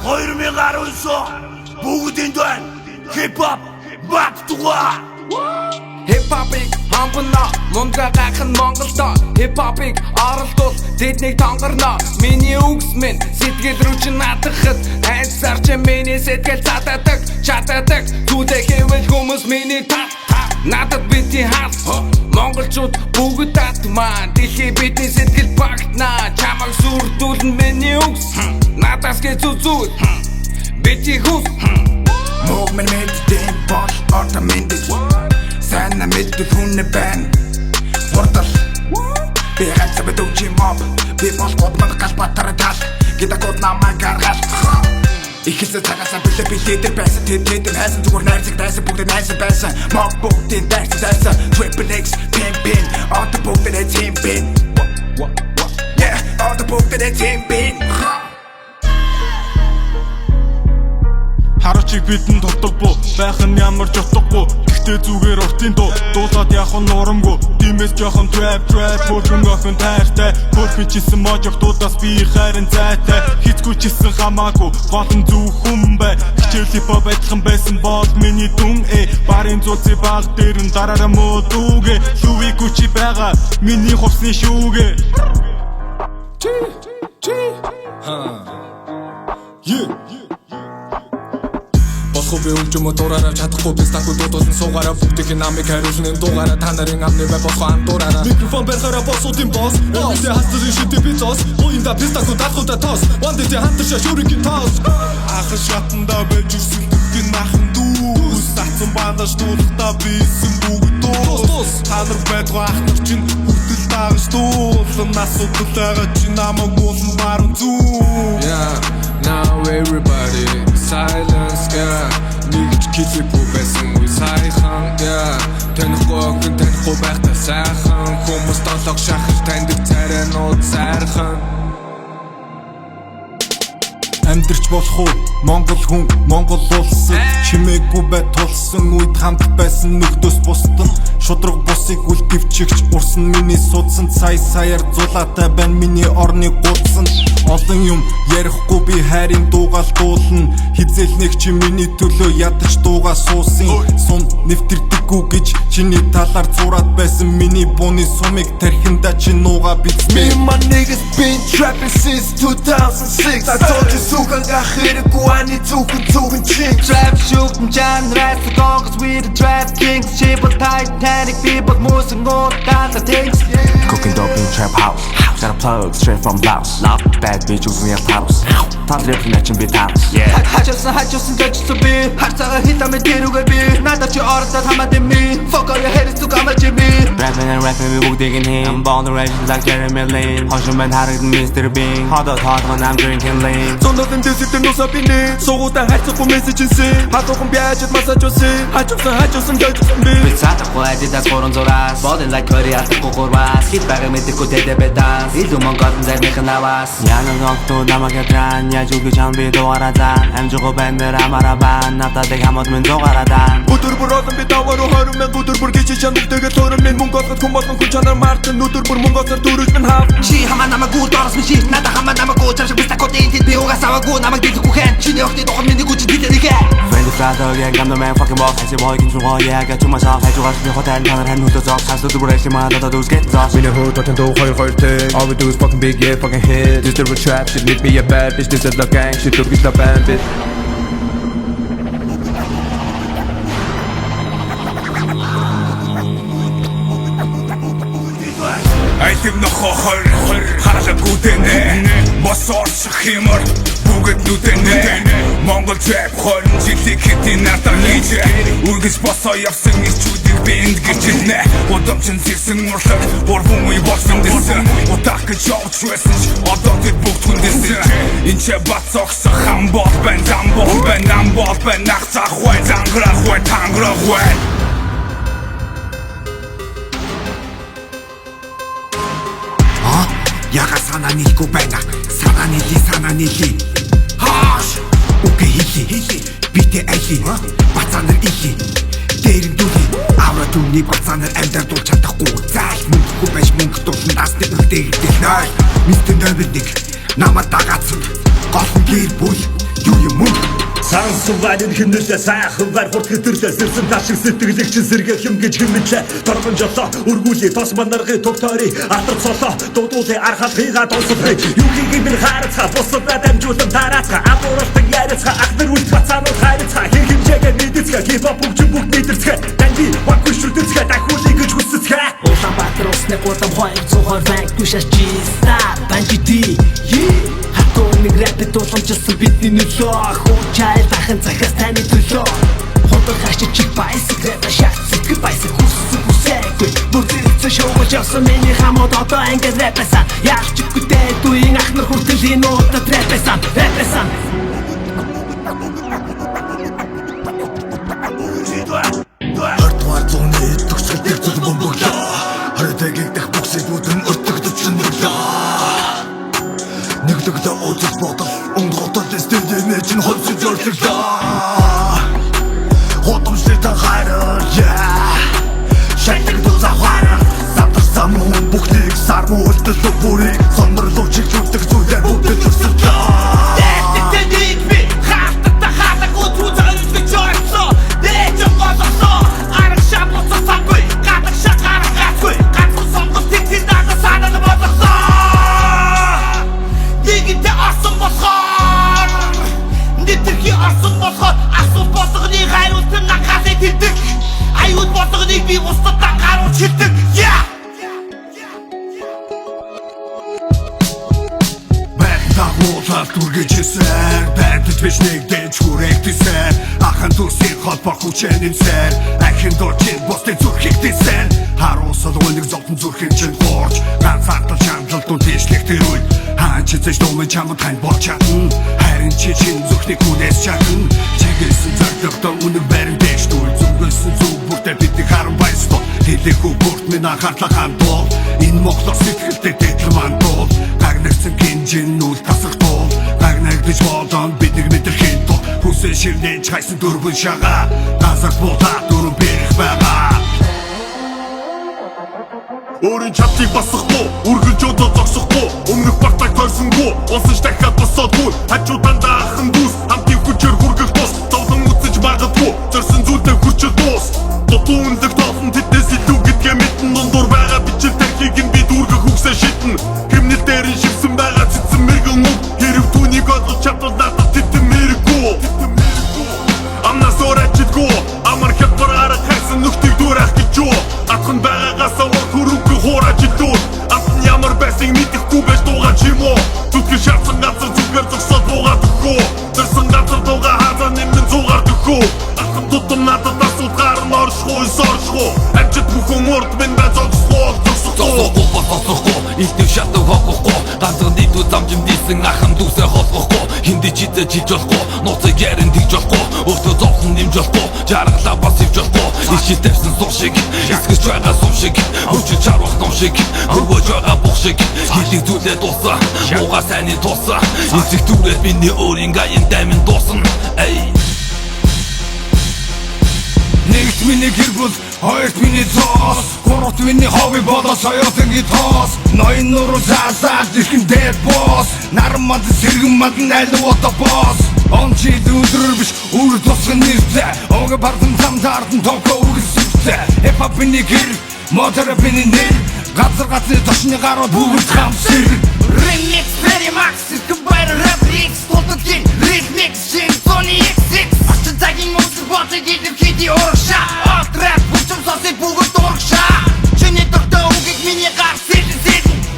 2019 бүгдэнд байна. Хип-хоп баттуга. Хип-хопыг хамбана мунга гайхан Монголдо хип-хопыг оролдвол тэднийг тонгорно. Миний үгс минь сэтгэл рүү чи наадахад хайцаар чи миний сэтгэл чадаадаг зүудэ хэвэл хүмүүс миний тат надад бити хат монголчууд бүгд татмаа дэлхий бидний сэтгэл багтнаа чамаг сүрдүүлэн миний үгс надаас гэ зүзүүл бити хүс мог мен мэддэм бол орта мэддэг Sana мэддэг хүн байна Хурдал би хацаа бэдүүчи моб би бол годмад галбатар тал гида код намайг гаргал Ихэлсэн цагаасаа билээ би лидер байсан тэд хайсан зүгээр найрцаг дайсан бүгд найсан байсан мог бүгдийн дайсан Triple X пин одоо бүгд нэг team пин Yeah одоо бүгд нэг team пин Харачиг бидэн дутаггүй байх нь ямар ч утгагүй гэхдээ зүгээр уртын дуулаад явах нь урамгүй тиймээс жоохон trap хөргөн офин таартай хөрхөн чисэн можигдуудаас би хайрын зайтай хизгүй чисэн хамаагүй гол нь зөв хүн бай хичээл хип-хоп адилхан байсан бол миний дүн барын зулци баг дээр нь дараараа мөөдүүгээ Louis Gucci байгаа миний хувцсны шүүгээ Босхоо би өвчмө дураараа чадахгүй би стаку дуудсан суугаараа бүгдийг намайг хариулсан дуугаараа та нарын амны бай босхоо андуураараа микрофон барихаараа босуудын босс Өвдөө хастын шидэв би цос Уинда пистаку даткуда тос Вандэ тэ хантарша шүрингийн тос Ахын шатанда байж үсэлдэгэн ахын дүүс Сацсан бандаж дуулахта бийсэн бүгд дуус Танар байдгүй ахнар чинь хүртэл даагаш дуулан Асуудал байгаа чи намайг уулан баруун зүү Yeah, now everybody silence yeah Нигч килипүү байсан үе сайхан yeah Танихгүй огн танихгүй байхдаа сайхан Хүмүүс толгой шахаж таньдаг царайнууд сайрхан Амьдрч болох уу Монгол хүн Монгол улсад чимээгүй бай тулсан үед хамт байсан нөхдөс бусдын шудраг бусыг үлдэвчигч урсан миний судсан саяар зулаатай байна миний орны гудсан олон юм ярихгүй би хайрын дуугаал дуулна хизээл нэг чи миний төлөө ядаж дуугаа суусын сум нэвтэрдэггүй гэж чиний талаар зураад байсан миний бууны сумыг тархинда чи нуугаа бицмээ Me and my niggas been trapping since 2006 I told you сухан гахэрэггүй ани зүхэн чин Trap shooting John Rice gone cause we the trap kings Ship of Titanic people moving on down the things Cooking dope in trap house Got a plug straight from Laos Bad bitch using your house Top lip matching bit house 하쳤은 젖혔어 비 harцаагаар хитамэ тэрүүгээр би надад чи ордод хамаатай ми Fuck all your haters to come at me Rapping and rapping we бүгдийг нь I'm born the rage like Jeremy Lin Хошин байн харагдан Mr. Bean Ходоод I'm drinking lean Зондоодын дэсэлтэн нусаа бинэ Суугуудаа хайрцахгүй мессежинсэн Хатуухан бяажид масажуусан Хачуусан дэжсэн би Би цаатахгүй Adidas 300-аас Бодин like Curry атахгүй гурваас Хит байгаа мэдээгүй тэдэ беданс Илүү монгол зарных наваас Янан огтуу намайг ядран Яаж үгэж ам би дугаараа зан Амжиго бандер амаараа бан Навтадыг хамууд минь зугаараа дан Өдөр бүр олон би давааруу 20 мянга өдөр бүр гिच чанартэйгээ тойрон минь мөнгө олгох хүн болгон хүн чанар мартан өдөр бүр мөнгө олсоор дөрөж минь хав Чи хамаа намайг дорос ми шит надад хамаа намайг цааш бистак кодын тэд би угаас аваагүй намайг дэхгүй хэн чиний охты дохор миний гүч дитэрихэ Friendly flatter yeah I'm the man fucking boss I say boy can you yeah I got to myself I just be hot and tanner hand хөдөө зогс хасд өдөр бүр ажлын маа доо дүүс get lost Миний хөө дотын дуу хоёр тэг All we do is fucking big yeah fucking hit This the trap shit need me a bad bitch This is the gang shit to get the band bitch Айтив нохо хор харалт гүтэнэ Бос орчих хэмэр бүгд нүтэнэ Монгол trap 20 жилийн хитийн надад хийж Үргэж босоо явсан ирчүүдийг би энд гिचнэ Удамчин зирсэн урлаг урван үе болсон дэсэн Утах гэж явж байсан ч одоо тэд бүгд хүндэсэн Энд ч бат цогсох хам бол байн зам бол байн нам бол байн нах цах хой занграх хой танграх хой Яга санаа нийлгүй байна санаа нийли Хааш үгүй хили битэ айли бацаанар или дээр нь дүүли авра түүний бацаанар амьдар дуулж чадахгүй заал мөнгөгүй байж мөнгө дуулан дасны өгдөө ирдэх ной мистер нөбөник намайг дагаацсан гол гэр бүл юу юм мөн Сансан ванин хинэлээ сайхан вар хурд хэтэрлээ сэрсэн ташиг сэтгэлэгч сэргээ хэм гэж хэмэтлээ торгон жолоо өргүүлээ тос манаргын туг тойрыг алтар цолоо дуудуулын архалхыгаа донсолхой юу хийх бид харацгаа бусдаа дамжуулан тараацгаа амууралтан яриацгаа ахнар үлд бацаанууд хайрцгаа хин хэмжээгээ мэдцгээ хипхоп бүгд мэдэрцгээ таньди баггүй шүлдэцгээ дахиулъя гэж хүсцгээ Улаанбаатар усны гудам 220 банк түшаш чиста банжити Нэг рэпэд тулгамжсан бидний нөлөө Хуучайл дахин захаас таны төлөө Ходог хашиж чиг байсаг рэпэ шахт сэтгэл байсаг хүссэн хүсээгүй Бүр зэрэгцэн шоугож явсан миний хамууд одоо ингээд рэпэсан Яалчиггүй дээдүйн ахнар хүртэл энэ удаад рэпэсан Рэпэсан Хардвар зуны төгсөлтөг зүл бомбоглоо Харитагийг дах бүксэдүүдэн өртөгдөж нүглөө Нэгдэгдээ өдөр бодол Онготол эстэдэнэ чин холсож өрлөглөө Хотомштой та хайраар Шайтаг дуза хайраар Сатарсан мөн бүхнийг сар мөн үлдэл бүрийг Соннорлуу чиглүүлдэг зүйлээр бүгдэл өсөлтөө би устдаа гарууд хилдэг Байтагуулаад үргэжсээр Байтаж биш нэгдэж хүрэгдэсээр Ахан төрсийн холбоо хүчэнэмсээр Ахин дурчин бостын зүрхийг дэсээр Харуусал үнэг зовтон зүрхэн чин борч Ганцаартал шамдалтун тийшлэгтэр үл Хаан чицэж думын чамд хань болж чадна Харин чи чин зүрхний күнээс чадна Чигэлсэн зөрдөгтөр үнэг барин дэш дүүл Зүнгөсөн зүг бүртээ бидний харан байсто Хэлэхүү бүрт минь анхаарлахаан бол Энэ моглох сэтгэлтэй дэтлман бол Гагнагцэн гинжин нүл тасах бол Гагнагдаж болон биднийг мэдэрхийн тул Хүсээ шивнэж хайсан дөрвөн шагаа Газар буудаа дөрвөн бэрх байгаа Өөрийн чатыг басахгүй, үргэлж өдөө зогсохгүй Өмнөх багтайг тойрсонгүй, олсонч дахиад босоодгүй Хажуудаа даахын дүүс, хамтын хүчээр хүргэх тус Зовлон үзэж магадгүй, зорьсон зүйлдээ хүрчил дуус Дутуу үнэлэх тоолон тэднээс илүү гэдгээ мэдэн Дундуур байгаа бичил тархийг нь бид үргэх үгсээ шидэн Хэмнэл дээр нь шивсэн байгаа цэцэн мэргэн үг Хэрэг түүнийг ойлгож чадвал надад тэтэн мэрэггүй Амнаас орачидгүй, амар хялбар арга хайсан нүхтийг дүүрах гэж юу Атхан байгаагасаа хүрүүгүй хуураж идүүр Атан ямар байсан мэдэхгүй байж дуугаж юм уу Зүтгэл шаарсан газар зүгээр зогсоод буугаад өгөө Зэрсэн газар дуугаа хаазаа нэмэн зуугаар дөхөө Атан тутам надад асуулгаар нь оршгүй, соршгүй Амжид бүхэн урд минь бай зогсгүй Зогсохгүй, илтгэв шатав хогохгүй Ганцхан дийдүү замжим дийсэн ахан дүүсээ холгохгүй Хинди чидэ жилж болохгүй, нууцыг ярин тэгж болохгүй Өөртөө зовхон нэмж болохгүй, жаргалаа бас ивж болохгүй Ишил тавьсан сум шиг, эсгэж байгаа сум шиг Хөвчил чарвах ном шиг, хөрвөж байгаа бух шиг Хилийг зүйлээ дуусаа, муугаа сайныг туусаа Эцэг дүүрээд миний өөрийн гаян даймын дуусна Нэгт миний гэрбүл, хоёрт миний цоос Гуравт миний хобби болоо соёотынгийн тоос Ноён нуруу заасаад ирхэн дээд босс Нармад сэргэн мадан айлуу одоо босс Он жил өдрөр биш, үр тусган нэртэй Ога бардам замдаардан токо үргэлсэлтэй Хип-хоп миний гэр, мотор миний нэр Газар газар тошны гарууд бүгд хамсэр Remix, Perry Max, Scuba, Rap X, Poltokin, Remix, Shin, Sony XX Ачын цагийн мөсөг боцыг идэх хэдий урагшаа Олд рэп, бүчм сосыг бүгд урагшаа Чиний дуртай үгийг миний гар сэлэн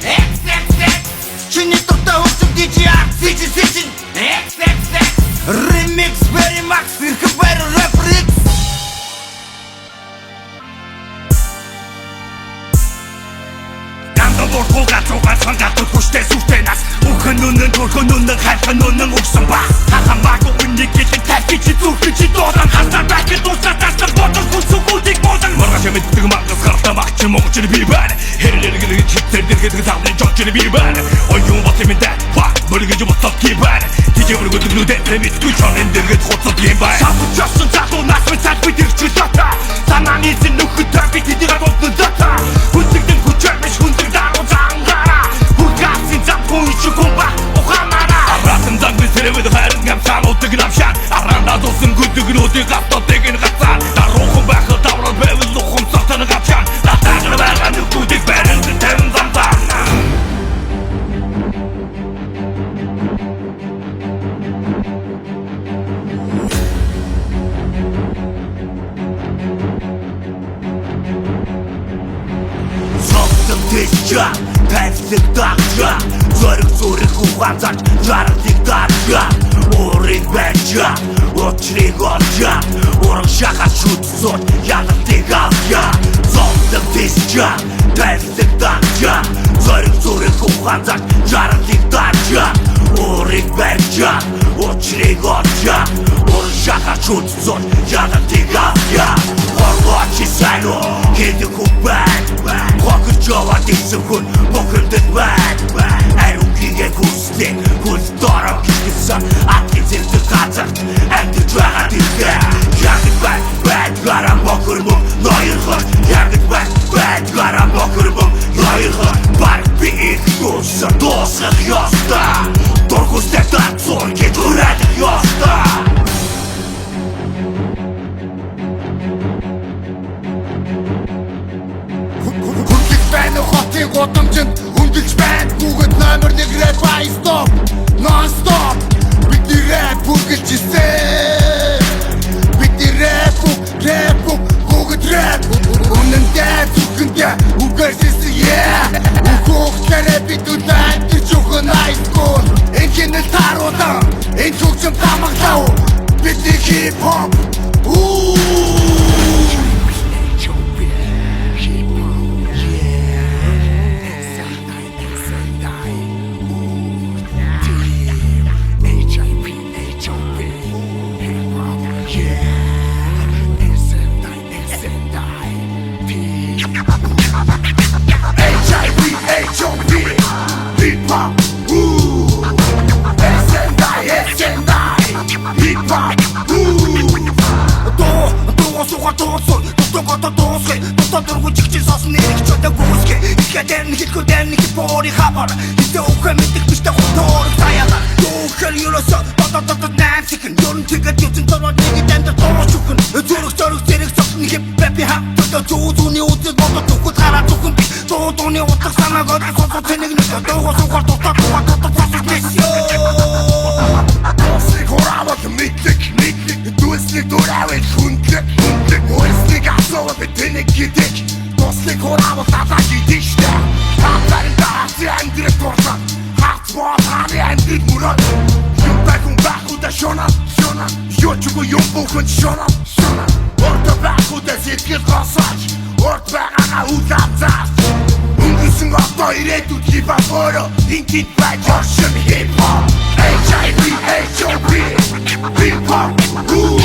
XXX Чиний дуртай хөгжим DJR сэлэн XXX Remix, Perry Max, Scuba, Rap X Бургуугаа цугаа цангатууд хүчтэй сүртэй нас Үхэн үнэн, төрхөн үнэн, хайрхан үнэн өгсөн ба Хахан багу үннийг гэлэн тайфи чи зүрхэн чи дуудан Хасар байхын дуусаад тасар бодол хүсүгүүдийг буудан Маргааш мэддэг мангас гарта махчин монгочны би байна Хэрлэргэр чиптэр дэргэдэг тавны жончны би байна Оюун бот юм дэ, мөргөж боцод ки байна Тижээ мөргөдөг нүдэ тэмэдгүй чонын дэргэд хуцад юм байна Сафуд чарсан цаатуу нас мэд цаад бид ирчүү дата Санаан эзэн нөхөд трафик тэдийг агуулдаг дата Хүндэгдэн хүчээр биш хүндэг даруу зангара Хүргасын зам хүн ичүү kumba ухамара Абратан занг би сэрэмэд хайрын гам санууддаг тэлча тайлсэг дагча зориг зүрэг ухаанзарч жаргалыг дарча уурыг байча учрыг олча ураг шахаж шүтсүүд ялалтыг авча зовлог тэлча тайлсэг дагча зориг зүрэг ухаанзарч жаргалыг дарча уурыг байча учрыг олча ураг шахаж шүтсүүд ялалтыг авча Оргочи сайно хэдэг хүбэн Хокер жаваад исэн хүн мөхөрдөд байна Ариугигээ хүсдэг хүс дорог гисэн Атгий зэрдэг газарт амьдж байгаа дэргэ Ягд бай гарам мөхөр мөн ноёрхор Ягд бай гарам мөхөр мөн ноёрхор Баг би их дуусар дуусгах ёста Дургустай танцор гэж хүрээдэх ёста Хотын гудамжинд хөндлөж байна Бүгд номер 1 рэп I stop Non-stop Бидний рэп бүргэлжсэн Бидний рэп бүгд рэп Үнэндээ зүхэндээ үгээрсэсэн yeah Үхөхлээрээ бид үлэн гэж өгөн high school Энхэнэл тааруулан энэ хөгжим тамаглав Бидний hip-hop Hip-hop, H.I.P. Hip-hop